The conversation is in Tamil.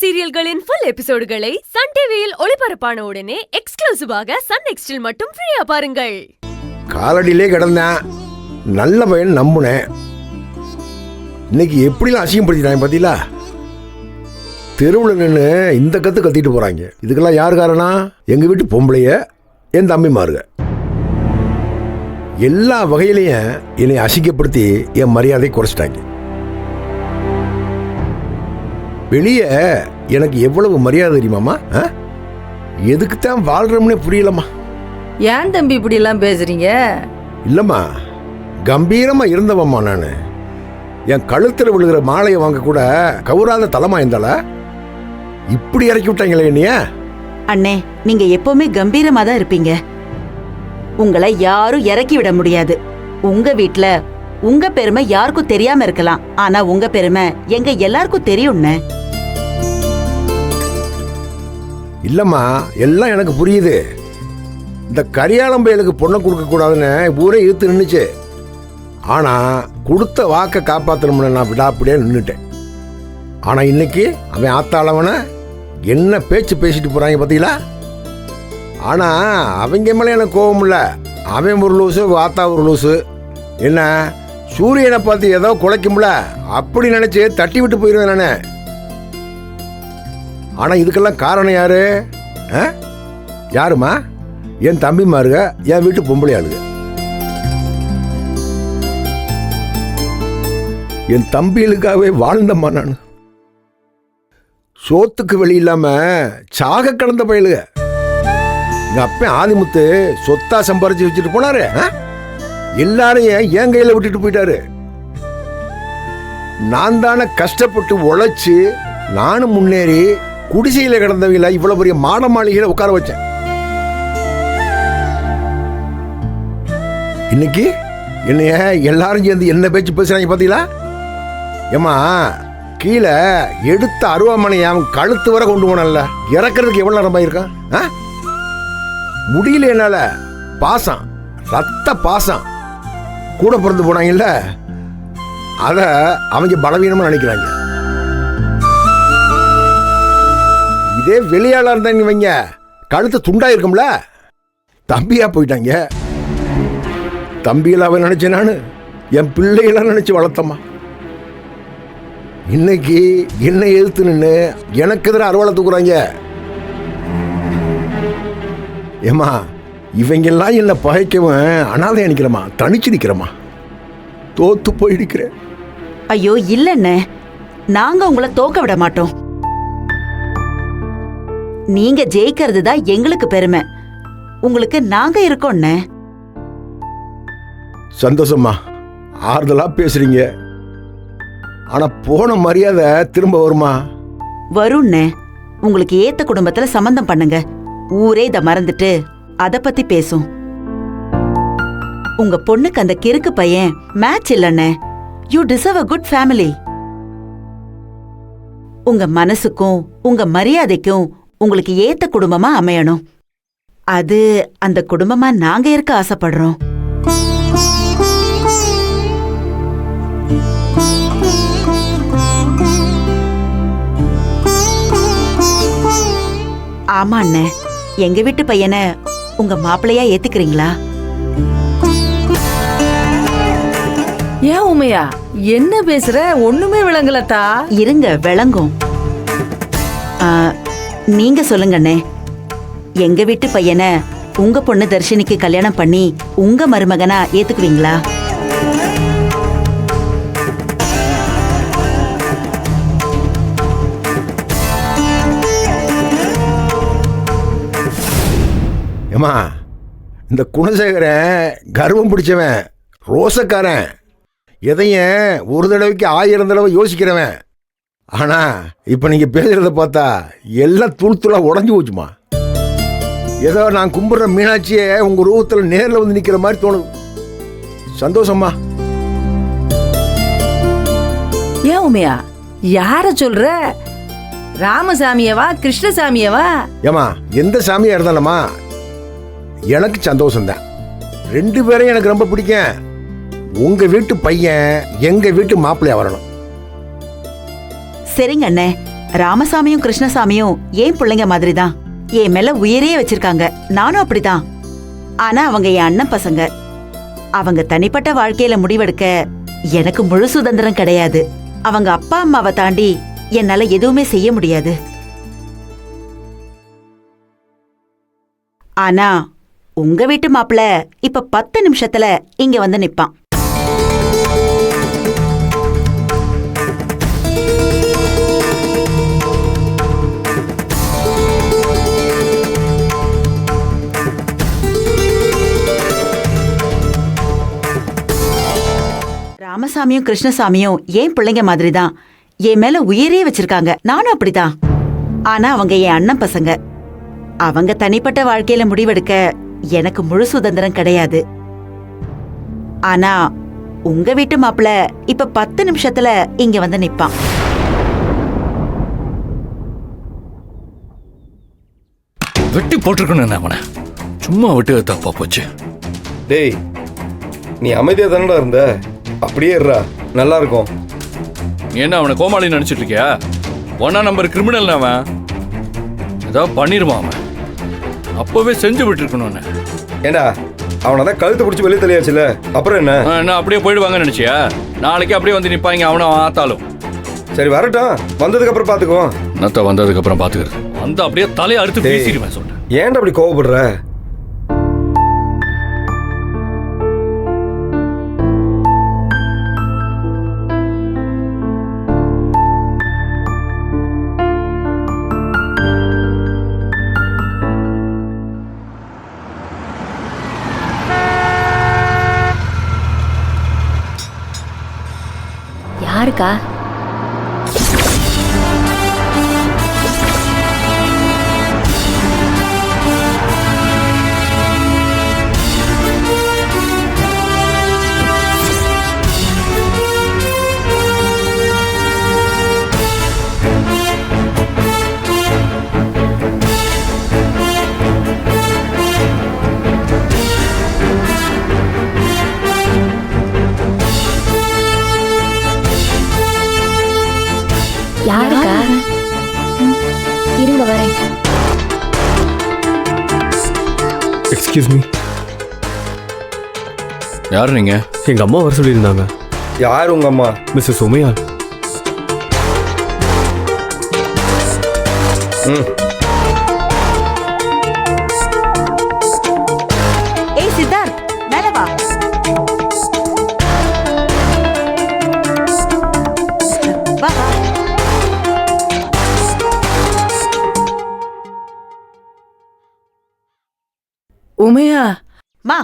சீரியல்களின் ஃபுல் எபிசோடுகளை சன் டிவியில் ஒளிபரப்பான உடனே எக்ஸ்க்ளூசிவாக சன் நெக்ஸ்டில் மட்டும் ஃப்ரீயா பாருங்கள். காலடியிலே கிடந்தேன், நல்ல பையன் நம்புனேன். இன்னைக்கு எப்படிலாம் அசிங்கப்படுத்திட்டாங்க பார்த்தீங்களா? தெருவில் நின்று இந்த கத்திட்டு போறாங்க. இதுக்கெல்லாம் யார் காரணம்? எங்க வீட்டு பொம்பளைய, என் தம்பிமாருங்க. எல்லா வகையிலையும் என்னை அசிங்கப்படுத்தி என் மரியாதை குறைச்சிட்டாங்க. வெளியே எனக்கு எவ்வளவு மரியாதை தெரியுமாமா? எதுக்குத்தான் வாழ்றோம்னே புரியலம்மா. ஏன் தம்பி இப்படி எல்லாம் பேசுறீங்க? இல்லம்மா, கம்பீரமா இருந்தவம்மா நான். என் கழுத்தில் விழுகிற மாலையை வாங்க கூட கவுராத தலைமா இருந்தால இப்படி இறக்கி விட்டாங்களே என்னைய. அண்ணே, நீங்க எப்பவுமே கம்பீரமா தான் இருப்பீங்க. உங்களை யாரும் இறக்கி விட முடியாது. உங்க வீட்ல உங்க பெருமை யாருக்கும் தெரியாம இருக்கலாம், ஆனா உங்க பெருமை எங்க எல்லாருக்கும் தெரியும்னு. இல்லம்மா, எல்லாம் எனக்கு புரியுது. இந்த கரியாளம்பயலுக்கு பொண்ணை கொடுக்க கூடாதுன்னு ஊரே இழுத்து நின்றுச்சு. ஆனா கொடுத்த வாக்கை காப்பாற்றணும்னு நான் விடாப்படியே நின்றுட்டேன். ஆனா இன்னைக்கு அவன் ஆத்தாளவனை என்ன பேச்சு பேசிட்டு போறாங்க பார்த்தீங்களா? ஆனா அவங்க மேலே எனக்கு கோபம் இல்லை. அவன் ஒரு லூசு, ஆத்தா ஒரு லூசு. என்ன சூரியனை பார்த்து ஏதோ குலைக்கும்ல அப்படி நினைச்சு தட்டி விட்டு போயிருவேன் நானே. ஆனா இதுக்கெல்லாம் காரணம் யாரு? யாருமா? என் தம்பிமாருங்க, என் வீட்டு பொம்பளை ஆளுங்க. என் தம்பிகளுக்காகவே வாழ்ந்தம்மா நான். சோத்துக்கு வெளி இல்லாம சாக கடந்த பயலுக. எங்க அப்பன் ஆதிமுத்து சொத்தா சம்பாரிச்சு வச்சுட்டு போனாரு. எல்லாரையும் என் கையில விட்டுட்டு போயிட்டாரு. நான் தானே கஷ்டப்பட்டு உழைச்சு நானும் முன்னேறி குடிசையில கிடந்தவங்கள இவ்வளவு பெரிய மாட மாளிகையில உட்கார வச்சேன். இன்னைக்கு என்னைய எல்லாரும் சேர்ந்து என்ன பேச்சு பேசுறாங்க பாத்தீங்களா? ஏமா, கீழே எடுத்த அருவாமனையை அவன் கழுத்து வர கொண்டு போனல, இறக்கிறதுக்கு எவ்வளவு நேரம் இருக்கான்? முடியல என்னால. பாசம், ரத்த பாசம் கூட பிறந்து போனாங்கல்ல, அத அவங்க பலவீனமா நினைக்கிறாங்க. இதே வெளியாளா இருந்தாங்க வைங்க, கழுத்து துண்டா இருக்கும்ல, தம்பியா போயிட்டாங்க. தம்பியில அவன் நினைச்சேன் நானு, என் பிள்ளைகளா நினைச்சு வளர்த்தம்மா. இன்னைக்கு என்ன எதிர்த்து நின்று எனக்கு எதிராக அறுவாலை தூக்குறாங்க. ஏமா, இவங்கெல்லாம் என்ன பகைக்கவும் அனாதை நிக்கிறமா, தனிச்சு நிக்கிறமா, தோத்து போயிருக்கிறேன். ஐயோ இல்லண்ணே, நாங்க உங்களை தோக்க விட மாட்டோம். நீங்க ஜெயிக்கிறது தான் எங்களுக்கு பெருமை. உங்களுக்கு நாங்க இருக்கோம்ண்ணே. சந்தோஷமா, ஆறுதலா பேசுறீங்க. ஆனா போன மரியாதை திரும்ப வருமா? வரும்ண்ணே. உங்களுக்கு ஏத்த குடும்பத்துல சம்பந்தம் பண்ணுங்க. ஊரே இத மறந்துட்டு அத பத்தி பேசும். உங்க பொண்ணுக்கு அந்த கிறுக்கு பையன் மேட்ச் இல்லண்ணே. You deserve a good family. உங்க மனசுக்கும் உங்க மரியாதைக்கும் உங்களுக்கு ஏத்த குடும்பமா அமையணும். அது அந்த குடும்பமா நாங்க இருக்க ஆசைப்படுறோம். ஆமா அண்ணே, எங்க வீட்டு பையனை உங்க மாப்பிள்ளையா ஏத்துக்கிறீங்களா? ஏன் உமையா, என்ன பேசுற? ஒண்ணுமே விளங்கலத்தா. இருங்க, விளங்கும். நீங்க சொல்லுங்க அண்ணே, எங்க வீட்டு பையனை உங்க பொண்ணு தர்ஷினிக்கு கல்யாணம் பண்ணி உங்க மருமகனா ஏத்துக்குவீங்களா? ஏமா, இந்த குணசேகரன் கர்வம் பிடிச்சவன், ரோசக்காரன், எதையும் ஒரு தடவைக்கு 1000 தடவை யோசிக்கிறவன். ஆனா இப்ப நீங்க பேசுறத பார்த்தா எல்லாம் தூள் உடஞ்சு போச்சுமா. ஏதோ நான் கும்பிடுற மீனாட்சியே உங்க ரூபத்துல நேர்ல வந்து நிக்கிற மாதிரி தோணுது. சந்தோஷமா. ஏன் உமையா, யார சொல்ற? ராமசாமியவா கிருஷ்ணசாமியவா? ஏமா, எந்த சாமியா இருந்தாலுமா எனக்கு சந்தோஷம்தான். 2 பேரையும் எனக்கு ரொம்ப பிடிக்கும். உங்க வீட்டு பையன் எங்க வீட்டு மாப்பிள்ளையா வரணும். சரிங்க அண்ணே, ராமசாமியும் கிருஷ்ணசாமியும் ஏன் பிள்ளைங்க மாதிரி தான். என் மேல உயிரே வச்சிருக்காங்க. நானும் அப்படிதான். ஆனா அவங்க என் அண்ணன் பசங்க. அவங்க தனிப்பட்ட வாழ்க்கையில முடிவெடுக்க எனக்கு முழு சுதந்திரம் கிடையாது. அவங்க அப்பா அம்மாவை தாண்டி என்னால எதுவுமே செய்ய முடியாது. ஆனா உங்க வீட்டு மாப்பிள்ள இப்ப 10 நிமிஷத்துல இங்க வந்து நிப்பான். ராமசாமியும் கிருஷ்ணசாமியும் ஏன் பிள்ளைங்க மாதிரி தான். என் மேல உயிரே வச்சிருக்காங்க. நானும் அப்படிதான். ஆனா அவங்க என் அண்ணன் பசங்க. அவங்க தனிப்பட்ட வாழ்க்கையில முடிவெடுக்க எனக்கு முழு சுதந்திரம் கிடையாது. ஆனா உங்க வீட்டு மாப்பிள்ள இப்ப 10 நிமிஷத்துல இங்க வந்து நிப்பான். வெட்டி போட்டிருக்கணும் அவனை. சும்மா விட்டு தப்பா போச்சு. டேய், நீ அமைதியா தானடா இருந்த? அப்படியே இருடா, நல்லா இருக்கும். நீ என்ன அவனை கோமாளி நினைச்சிட்டு இருக்கியா? 1 நம்பர் கிரிமினல் அவன். ஏதாவது பண்ணிருமா அவன்? அப்பவே செஞ்சு விட்டுருக்கணும். ஏண்டா, அவனை தான் கழுத்து பிடிச்சி வெளியே தெரியாச்சுல, அப்புறம் என்ன? என்ன அப்படியே போயிடுவாங்கன்னு நினைச்சியா? நாளைக்கு அப்படியே வந்து நிப்பாங்க அவனும் ஆத்தாலும். சரி வரட்டும், வந்ததுக்கு அப்புறம் பாத்துக்குவோம். என்னத்த வந்ததுக்கு அப்புறம் பாத்துக்கிறது. வந்து அப்படியே தலையை அறுத்து பேசிடுவேன் சொல்றேன். ஏன்டா அப்படி கோவப்படுற? யாருக்கா? யாருக்கா? இருங்க வரேன். Excuse me. யாரு நீங்க? எங்க அம்மா வர சொல்லியிருந்தாங்க. யார் உங்க அம்மா? மிஸ்ஸஸ் உமையால். ஏய் சித்தார்த், மேல வா. வா வா. உமையா, மா